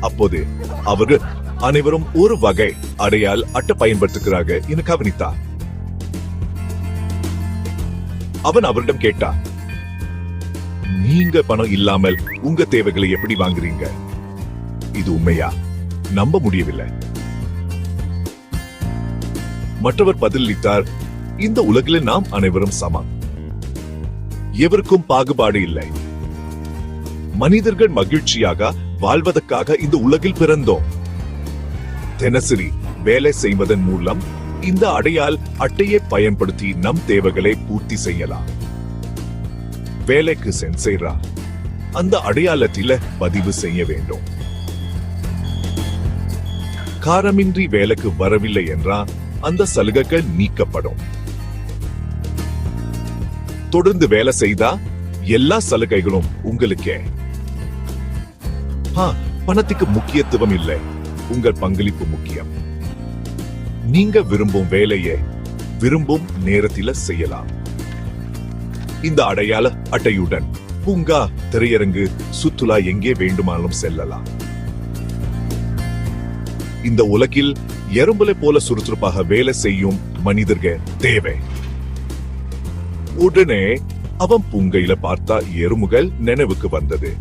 அப்போது அவர்கள் அனைவரும் ஒரு வகை அடையாள அட்டை பயன்படுத்துகிறாங்க என கவனித்தார். அவன் அவரிடம் கேட்டார், நீங்க பணம் இல்லாமல் உங்க தேவைகளை எப்படி வாங்குறீங்க? இது உண்மையா? நம்ப முடியவில்லை. மற்றவர் பதிலளித்தார், இந்த உலகில் நாம் அனைவரும் சமம், எவருக்கும் பாகுபாடு இல்லை. மனிதர்கள் மகிழ்ச்சியாக வாழ்வதற்காக இந்த உலகில் பிறந்தோம். தினசரி வேலை செய்வதன் மூலம் இந்த அடையாள அட்டையை பயன்படுத்தி நம் தேவைகளை பூர்த்தி செய்யலாம். வேலைக்கு சென்றா அந்த அடையாளத்தில பதிவு செய்ய வேண்டும். காரணமின்றி வேலைக்கு வரவில்லை என்றால் அந்த சலுகைகள் நீக்கப்படும். தொடர்ந்து வேலை செய்தா எல்லா சலுகைகளும் உங்களுக்கே. பணத்துக்கு முக்கியத்துவம் இல்லை, உங்கள் பங்களிப்பு முக்கியம். நீங்க விரும்பும் வேலையை விரும்பும் நேரத்தில செய்யலாம். இந்த அடையாள அட்டையுடன் பூங்கா, திரையரங்கு, சுற்றுலா எங்கே வேண்டுமானாலும் செல்லலாம். இந்த உலகில் எறும்புலை போல சுறுசுறுப்பாக வேலை செய்யும் மனிதர்கள் தேவை. உடனே அவன் பூங்கையில பார்த்தா எறும்புகள் நினைவுக்கு வந்தது.